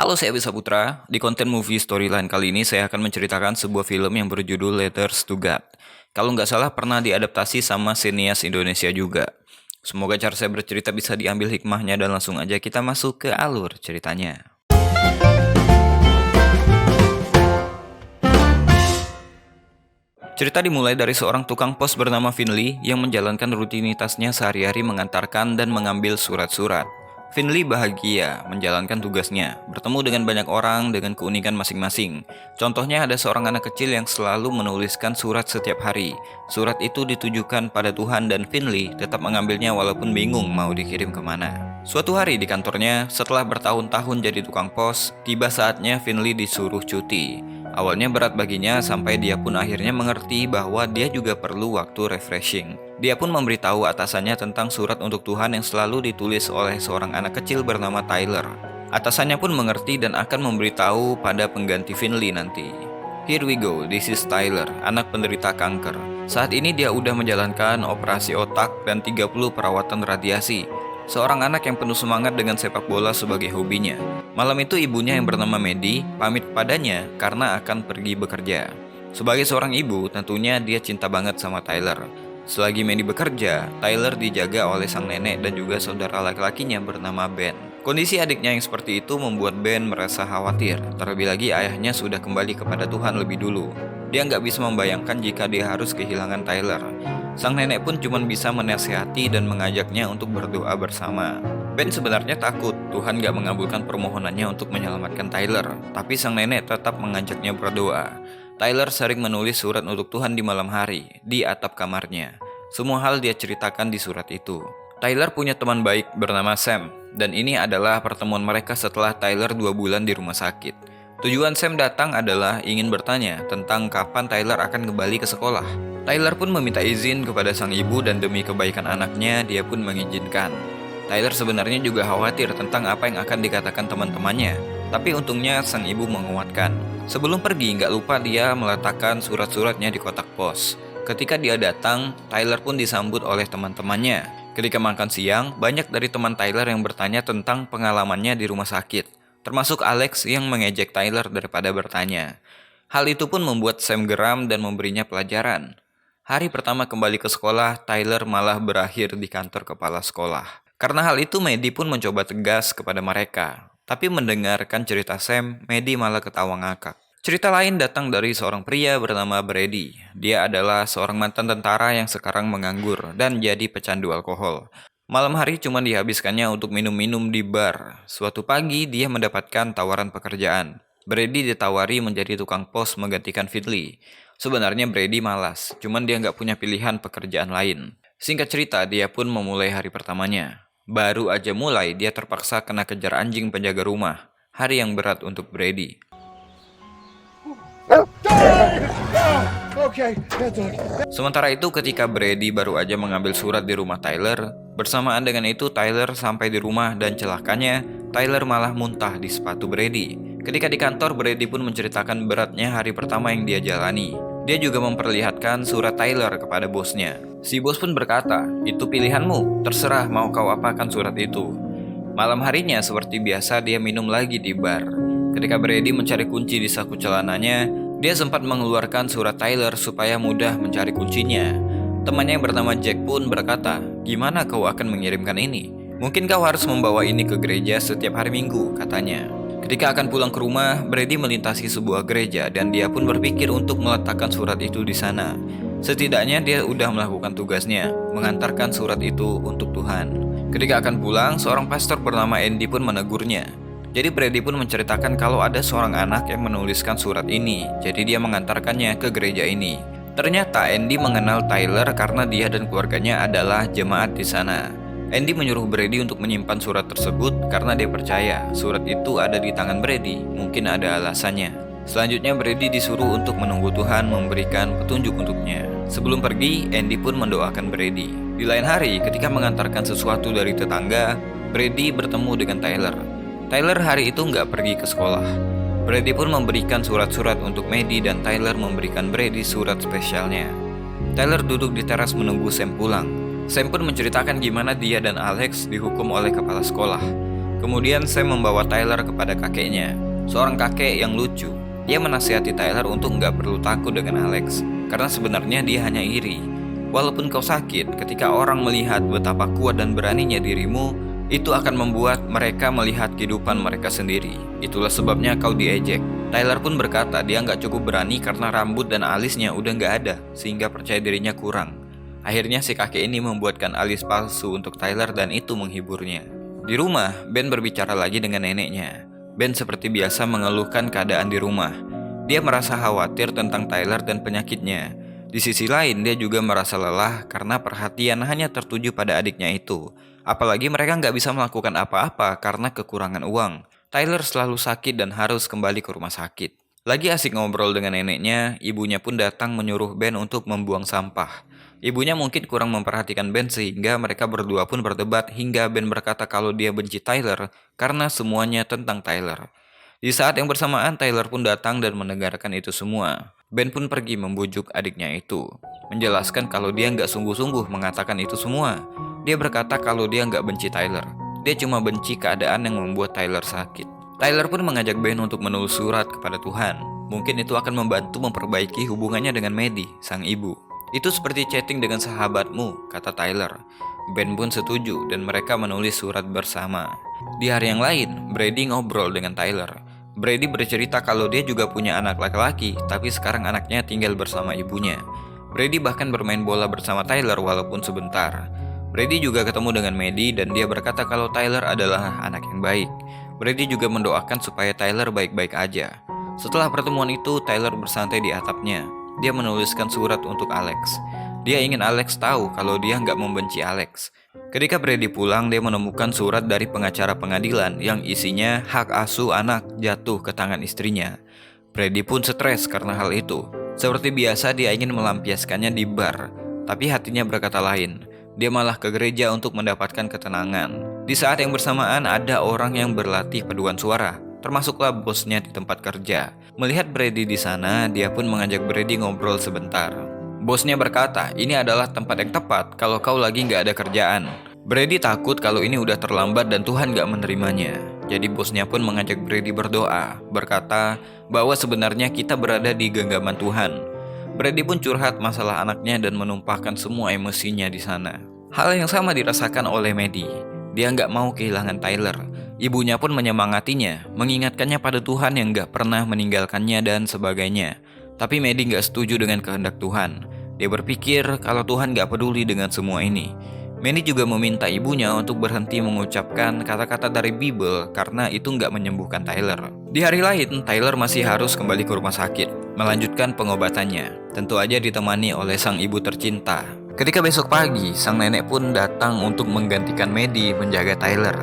Halo, saya Bisa Putra. Di konten movie storyline kali ini saya akan menceritakan sebuah film yang berjudul Letters to God. Kalau nggak salah pernah diadaptasi sama sinias Indonesia juga. Semoga cara saya bercerita bisa diambil hikmahnya dan langsung aja kita masuk ke alur ceritanya. Cerita dimulai dari seorang tukang pos bernama Finley yang menjalankan rutinitasnya sehari-hari mengantarkan dan mengambil surat-surat. Finley bahagia menjalankan tugasnya, bertemu dengan banyak orang dengan keunikan masing-masing. Contohnya ada seorang anak kecil yang selalu menuliskan surat setiap hari. Surat itu ditujukan pada Tuhan dan Finley tetap mengambilnya walaupun bingung mau dikirim kemana. Suatu hari di kantornya, setelah bertahun-tahun jadi tukang pos, tiba saatnya Finley disuruh cuti. Awalnya berat baginya sampai dia pun akhirnya mengerti bahwa dia juga perlu waktu refreshing. Dia pun memberitahu atasannya tentang surat untuk Tuhan yang selalu ditulis oleh seorang anak kecil bernama Tyler. Atasannya pun mengerti dan akan memberitahu pada pengganti Finley nanti. Here we go, this is Tyler, anak penderita kanker. Saat ini dia udah menjalankan operasi otak dan 30 perawatan radiasi. Seorang anak yang penuh semangat dengan sepak bola sebagai hobinya. Malam itu ibunya yang bernama Maddie pamit padanya karena akan pergi bekerja. Sebagai seorang ibu, tentunya dia cinta banget sama Tyler. Selagi Maddie bekerja, Tyler dijaga oleh sang nenek dan juga saudara laki-lakinya bernama Ben. Kondisi adiknya yang seperti itu membuat Ben merasa khawatir, terlebih lagi ayahnya sudah kembali kepada Tuhan lebih dulu. Dia nggak bisa membayangkan jika dia harus kehilangan Tyler. Sang nenek pun cuma bisa menasihati dan mengajaknya untuk berdoa bersama. Ben sebenarnya takut Tuhan gak mengabulkan permohonannya untuk menyelamatkan Tyler, tapi sang nenek tetap mengajaknya berdoa. Tyler sering menulis surat untuk Tuhan di malam hari, di atap kamarnya. Semua hal dia ceritakan di surat itu. Tyler punya teman baik bernama Sam, dan ini adalah pertemuan mereka setelah Tyler 2 bulan di rumah sakit. Tujuan Sam datang adalah ingin bertanya tentang kapan Tyler akan kembali ke sekolah. Tyler pun meminta izin kepada sang ibu dan demi kebaikan anaknya, dia pun mengizinkan. Tyler sebenarnya juga khawatir tentang apa yang akan dikatakan teman-temannya, tapi untungnya sang ibu menguatkan. Sebelum pergi, nggak lupa dia meletakkan surat-suratnya di kotak pos. Ketika dia datang, Tyler pun disambut oleh teman-temannya. Ketika makan siang, banyak dari teman Tyler yang bertanya tentang pengalamannya di rumah sakit, termasuk Alex yang mengejek Tyler daripada bertanya. Hal itu pun membuat Sam geram dan memberinya pelajaran. Hari pertama kembali ke sekolah, Tyler malah berakhir di kantor kepala sekolah. Karena hal itu, Maddie pun mencoba tegas kepada mereka. Tapi mendengarkan cerita Sam, Maddie malah ketawa ngakak. Cerita lain datang dari seorang pria bernama Brady. Dia adalah seorang mantan tentara yang sekarang menganggur dan jadi pecandu alkohol. Malam hari cuma dihabiskannya untuk minum-minum di bar. Suatu pagi dia mendapatkan tawaran pekerjaan. Brady ditawari menjadi tukang pos menggantikan Finley. Sebenarnya Brady malas, cuman dia nggak punya pilihan pekerjaan lain. Singkat cerita, dia pun memulai hari pertamanya. Baru aja mulai, dia terpaksa kena kejar anjing penjaga rumah. Hari yang berat untuk Brady. Sementara itu, ketika Brady baru aja mengambil surat di rumah Tyler, bersamaan dengan itu Tyler sampai di rumah dan celakanya, Tyler malah muntah di sepatu Brady. Ketika di kantor, Brady pun menceritakan beratnya hari pertama yang dia jalani. Dia juga memperlihatkan surat Tyler kepada bosnya. Si bos pun berkata, "Itu pilihanmu, terserah mau kau apakan surat itu." Malam harinya seperti biasa dia minum lagi di bar. Ketika Brady mencari kunci di saku celananya, dia sempat mengeluarkan surat Tyler supaya mudah mencari kuncinya. Temannya yang bernama Jack pun berkata, "Gimana kau akan mengirimkan ini? Mungkin kau harus membawa ini ke gereja setiap hari Minggu," katanya. Ketika akan pulang ke rumah, Brady melintasi sebuah gereja dan dia pun berpikir untuk meletakkan surat itu di sana. Setidaknya dia udah melakukan tugasnya, mengantarkan surat itu untuk Tuhan. Ketika akan pulang, seorang pastor bernama Andy pun menegurnya. Jadi Brady pun menceritakan kalau ada seorang anak yang menuliskan surat ini, jadi dia mengantarkannya ke gereja ini. Ternyata Andy mengenal Tyler karena dia dan keluarganya adalah jemaat di sana. Andy menyuruh Brady untuk menyimpan surat tersebut karena dia percaya surat itu ada di tangan Brady, mungkin ada alasannya. Selanjutnya Brady disuruh untuk menunggu Tuhan memberikan petunjuk untuknya. Sebelum pergi, Andy pun mendoakan Brady. Di lain hari, ketika mengantarkan sesuatu dari tetangga, Brady bertemu dengan Tyler. Tyler hari itu nggak pergi ke sekolah. Brady pun memberikan surat-surat untuk Maddie dan Tyler memberikan Brady surat spesialnya. Tyler duduk di teras menunggu Sam pulang. Sam pun menceritakan gimana dia dan Alex dihukum oleh kepala sekolah. Kemudian Sam membawa Tyler kepada kakeknya, seorang kakek yang lucu. Dia menasihati Tyler untuk nggak perlu takut dengan Alex, karena sebenarnya dia hanya iri. Walaupun kau sakit, ketika orang melihat betapa kuat dan beraninya dirimu, itu akan membuat mereka melihat kehidupan mereka sendiri. Itulah sebabnya kau diejek. Tyler pun berkata dia nggak cukup berani karena rambut dan alisnya udah nggak ada, sehingga percaya dirinya kurang. Akhirnya si kakek ini membuatkan alis palsu untuk Tyler dan itu menghiburnya. Di rumah, Ben berbicara lagi dengan neneknya. Ben seperti biasa mengeluhkan keadaan di rumah. Dia merasa khawatir tentang Tyler dan penyakitnya. Di sisi lain, dia juga merasa lelah karena perhatian hanya tertuju pada adiknya itu. Apalagi mereka nggak bisa melakukan apa-apa karena kekurangan uang. Tyler selalu sakit dan harus kembali ke rumah sakit. Lagi asik ngobrol dengan neneknya, ibunya pun datang menyuruh Ben untuk membuang sampah. Ibunya mungkin kurang memperhatikan Ben sehingga mereka berdua pun berdebat hingga Ben berkata kalau dia benci Tyler karena semuanya tentang Tyler. Di saat yang bersamaan Tyler pun datang dan mendengarkan itu semua. Ben pun pergi membujuk adiknya itu, menjelaskan kalau dia nggak sungguh-sungguh mengatakan itu semua. Dia berkata kalau dia nggak benci Tyler, dia cuma benci keadaan yang membuat Tyler sakit. Tyler pun mengajak Ben untuk menulis surat kepada Tuhan. Mungkin itu akan membantu memperbaiki hubungannya dengan Maddie, sang ibu. Itu seperti chatting dengan sahabatmu, kata Tyler. Ben pun setuju dan mereka menulis surat bersama. Di hari yang lain, Brady ngobrol dengan Tyler. Brady bercerita kalau dia juga punya anak laki-laki, tapi sekarang anaknya tinggal bersama ibunya. Brady bahkan bermain bola bersama Tyler walaupun sebentar. Brady juga ketemu dengan Maddie dan dia berkata kalau Tyler adalah anak yang baik. Brady juga mendoakan supaya Tyler baik-baik aja. Setelah pertemuan itu, Tyler bersantai di atapnya. Dia menuliskan surat untuk Alex. Dia ingin Alex tahu kalau dia nggak membenci Alex. Ketika Brady pulang, dia menemukan surat dari pengacara pengadilan yang isinya hak asuh anak jatuh ke tangan istrinya. Brady pun stres karena hal itu. Seperti biasa, dia ingin melampiaskannya di bar, tapi hatinya berkata lain. Dia malah ke gereja untuk mendapatkan ketenangan. Di saat yang bersamaan, ada orang yang berlatih paduan suara, termasuklah bosnya di tempat kerja. Melihat Brady di sana, dia pun mengajak Brady ngobrol sebentar. Bosnya berkata, ini adalah tempat yang tepat kalau kau lagi nggak ada kerjaan. Brady takut kalau ini udah terlambat dan Tuhan nggak menerimanya. Jadi bosnya pun mengajak Brady berdoa, berkata bahwa sebenarnya kita berada di genggaman Tuhan. Brady pun curhat masalah anaknya dan menumpahkan semua emosinya di sana. Hal yang sama dirasakan oleh Maddie. Dia nggak mau kehilangan Tyler. Ibunya pun menyemangatinya, mengingatkannya pada Tuhan yang gak pernah meninggalkannya dan sebagainya. Tapi Maddie gak setuju dengan kehendak Tuhan. Dia berpikir kalau Tuhan gak peduli dengan semua ini. Maddie juga meminta ibunya untuk berhenti mengucapkan kata-kata dari Bible karena itu gak menyembuhkan Tyler. Di hari lain, Tyler masih harus kembali ke rumah sakit, melanjutkan pengobatannya. Tentu aja ditemani oleh sang ibu tercinta. Ketika besok pagi, sang nenek pun datang untuk menggantikan Maddie menjaga Tyler.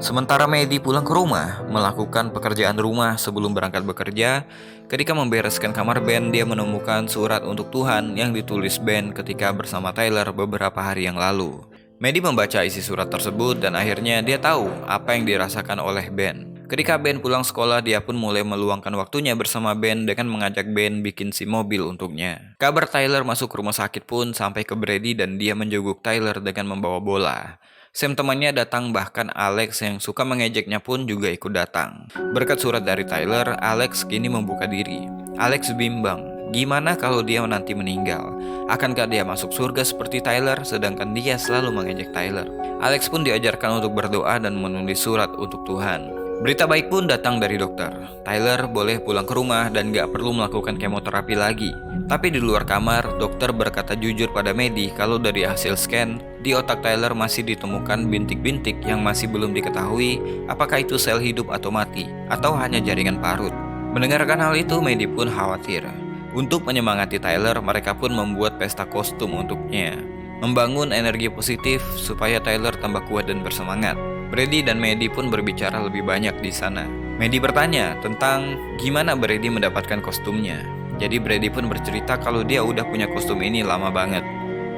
Sementara Maddie pulang ke rumah, melakukan pekerjaan rumah sebelum berangkat bekerja. Ketika membereskan kamar Ben, dia menemukan surat untuk Tuhan yang ditulis Ben ketika bersama Tyler beberapa hari yang lalu. Maddie membaca isi surat tersebut dan akhirnya dia tahu apa yang dirasakan oleh Ben. Ketika Ben pulang sekolah, dia pun mulai meluangkan waktunya bersama Ben dengan mengajak Ben bikin SIM mobil untuknya. Kabar Tyler masuk rumah sakit pun sampai ke Brady dan dia menjenguk Tyler dengan membawa bola. Sam temannya datang, bahkan Alex yang suka mengejeknya pun juga ikut datang. Berkat surat dari Tyler, Alex kini membuka diri. Alex bimbang, gimana kalau dia nanti meninggal? Akankah dia masuk surga seperti Tyler, sedangkan dia selalu mengejek Tyler? Alex pun diajarkan untuk berdoa dan menulis surat untuk Tuhan. Berita baik pun datang dari dokter. Tyler boleh pulang ke rumah dan gak perlu melakukan kemoterapi lagi. Tapi di luar kamar, dokter berkata jujur pada Maddie kalau dari hasil scan, di otak Tyler masih ditemukan bintik-bintik yang masih belum diketahui apakah itu sel hidup atau mati, atau hanya jaringan parut. Mendengarkan hal itu, Maddie pun khawatir. Untuk menyemangati Tyler, mereka pun membuat pesta kostum untuknya, membangun energi positif supaya Tyler tambah kuat dan bersemangat. Brady dan Maddie pun berbicara lebih banyak di sana. Maddie bertanya tentang gimana Brady mendapatkan kostumnya. Jadi Brady pun bercerita kalau dia udah punya kostum ini lama banget,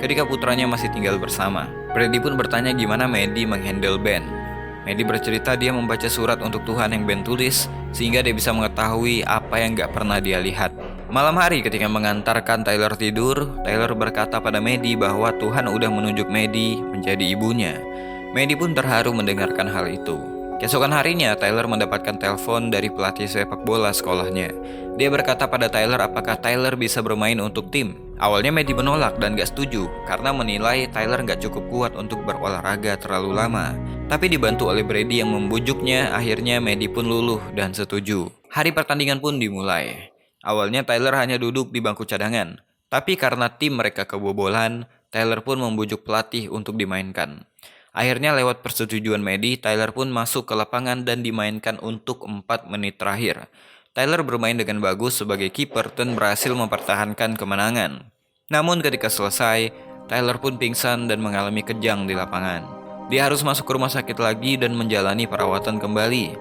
ketika putranya masih tinggal bersama. Brady pun bertanya gimana Maddie menghandle Ben. Maddie bercerita dia membaca surat untuk Tuhan yang Ben tulis, sehingga dia bisa mengetahui apa yang gak pernah dia lihat. Malam hari ketika mengantarkan Tyler tidur, Tyler berkata pada Maddie bahwa Tuhan udah menunjuk Maddie menjadi ibunya. Maddie pun terharu mendengarkan hal itu. Keesokan harinya, Tyler mendapatkan telepon dari pelatih sepak bola sekolahnya. Dia berkata pada Tyler apakah Tyler bisa bermain untuk tim. Awalnya Maddie menolak dan gak setuju karena menilai Tyler gak cukup kuat untuk berolahraga terlalu lama. Tapi dibantu oleh Brady yang membujuknya, akhirnya Maddie pun luluh dan setuju. Hari pertandingan pun dimulai. Awalnya Tyler hanya duduk di bangku cadangan, tapi karena tim mereka kebobolan, Tyler pun membujuk pelatih untuk dimainkan. Akhirnya lewat persetujuan Maddie, Tyler pun masuk ke lapangan dan dimainkan untuk 4 menit terakhir. Tyler bermain dengan bagus sebagai kiper dan berhasil mempertahankan kemenangan. Namun ketika selesai, Tyler pun pingsan dan mengalami kejang di lapangan. Dia harus masuk ke rumah sakit lagi dan menjalani perawatan kembali.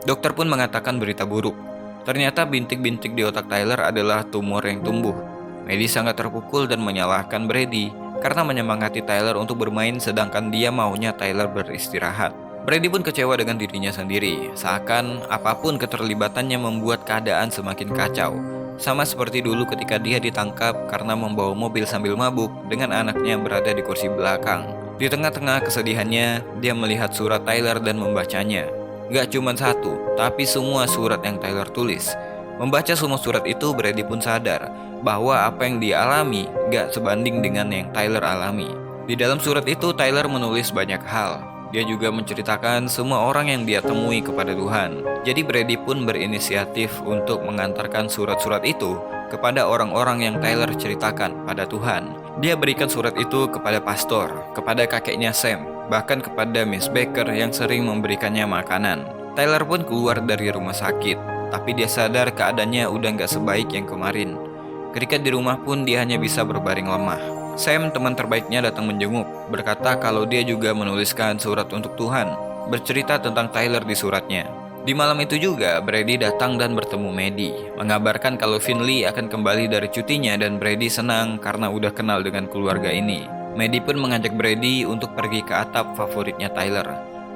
Dokter pun mengatakan berita buruk. Ternyata bintik-bintik di otak Tyler adalah tumor yang tumbuh. Maddie sangat terpukul dan menyalahkan Brady karena menyemangati Tyler untuk bermain sedangkan dia maunya Tyler beristirahat. Brady pun kecewa dengan dirinya sendiri, seakan apapun keterlibatannya membuat keadaan semakin kacau. Sama seperti dulu ketika dia ditangkap karena membawa mobil sambil mabuk dengan anaknya berada di kursi belakang. Di tengah-tengah kesedihannya, dia melihat surat Tyler dan membacanya. Gak cuma satu, tapi semua surat yang Tyler tulis. Membaca semua surat itu, Brady pun sadar bahwa apa yang dia alami gak sebanding dengan yang Tyler alami. Di dalam surat itu, Tyler menulis banyak hal. Dia juga menceritakan semua orang yang dia temui kepada Tuhan. Jadi Brady pun berinisiatif untuk mengantarkan surat-surat itu kepada orang-orang yang Tyler ceritakan pada Tuhan. Dia berikan surat itu kepada pastor, kepada kakeknya Sam, bahkan kepada Miss Baker yang sering memberikannya makanan. Tyler pun keluar dari rumah sakit, tapi dia sadar keadaannya udah gak sebaik yang kemarin. Ketika di rumah pun dia hanya bisa berbaring lemah. Sam, teman terbaiknya, datang menjenguk, berkata kalau dia juga menuliskan surat untuk Tuhan, bercerita tentang Tyler di suratnya. Di malam itu juga, Brady datang dan bertemu Maddie, mengabarkan kalau Finley akan kembali dari cutinya dan Brady senang karena udah kenal dengan keluarga ini. Maddie pun mengajak Brady untuk pergi ke atap favoritnya Tyler.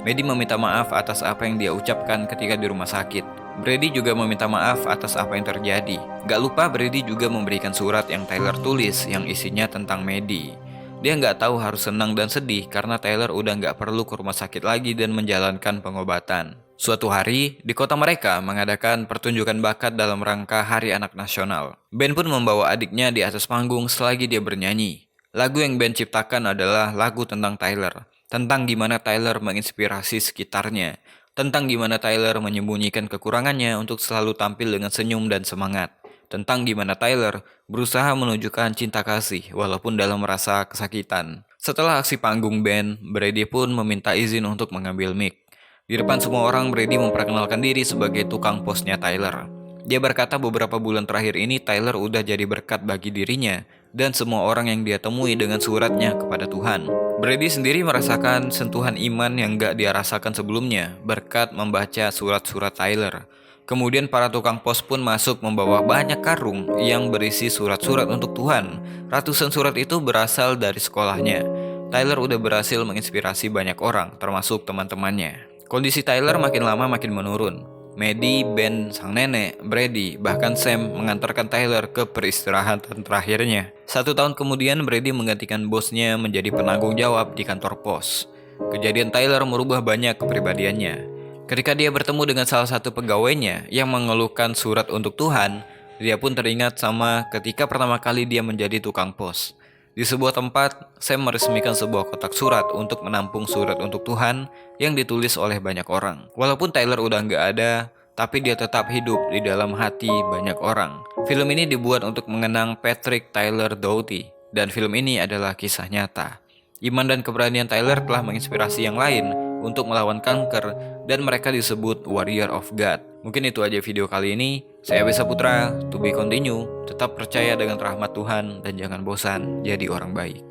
Maddie meminta maaf atas apa yang dia ucapkan ketika di rumah sakit. Brady juga meminta maaf atas apa yang terjadi. Gak lupa Brady juga memberikan surat yang Tyler tulis yang isinya tentang Maddie. Dia gak tahu harus senang dan sedih karena Tyler udah gak perlu ke rumah sakit lagi dan menjalankan pengobatan. Suatu hari, di kota mereka mengadakan pertunjukan bakat dalam rangka Hari Anak Nasional. Ben pun membawa adiknya di atas panggung selagi dia bernyanyi. Lagu yang Ben ciptakan adalah lagu tentang Tyler, tentang gimana Tyler menginspirasi sekitarnya, tentang gimana Tyler menyembunyikan kekurangannya untuk selalu tampil dengan senyum dan semangat, tentang gimana Tyler berusaha menunjukkan cinta kasih walaupun dalam merasa kesakitan. Setelah aksi panggung band, Brady pun meminta izin untuk mengambil mic. Di depan semua orang, Brady memperkenalkan diri sebagai tukang posnya Tyler. Dia berkata beberapa bulan terakhir ini Tyler udah jadi berkat bagi dirinya dan semua orang yang dia temui dengan suratnya kepada Tuhan. Brady sendiri merasakan sentuhan iman yang gak dia rasakan sebelumnya berkat membaca surat-surat Tyler. Kemudian para tukang pos pun masuk membawa banyak karung yang berisi surat-surat untuk Tuhan. Ratusan surat itu berasal dari sekolahnya. Tyler udah berhasil menginspirasi banyak orang, termasuk teman-temannya. Kondisi Tyler makin lama makin menurun. Maddie, Ben, sang nenek, Brady, bahkan Sam mengantarkan Tyler ke peristirahatan terakhirnya. 1 tahun kemudian, Brady menggantikan bosnya menjadi penanggung jawab di kantor pos. Kejadian Tyler merubah banyak kepribadiannya. Ketika dia bertemu dengan salah satu pegawainya yang mengeluhkan surat untuk Tuhan, dia pun teringat sama ketika pertama kali dia menjadi tukang pos. Di sebuah tempat, Sam meresmikan sebuah kotak surat untuk menampung surat untuk Tuhan yang ditulis oleh banyak orang. Walaupun Tyler udah nggak ada, tapi dia tetap hidup di dalam hati banyak orang. Film ini dibuat untuk mengenang Patrick Tyler Doughty, dan film ini adalah kisah nyata. Iman dan keberanian Tyler telah menginspirasi yang lain untuk melawan kanker, dan mereka disebut Warrior of God. Mungkin itu aja video kali ini. Saya Abesa Putra, to be continue. Tetap percaya dengan rahmat Tuhan dan jangan bosan jadi orang baik.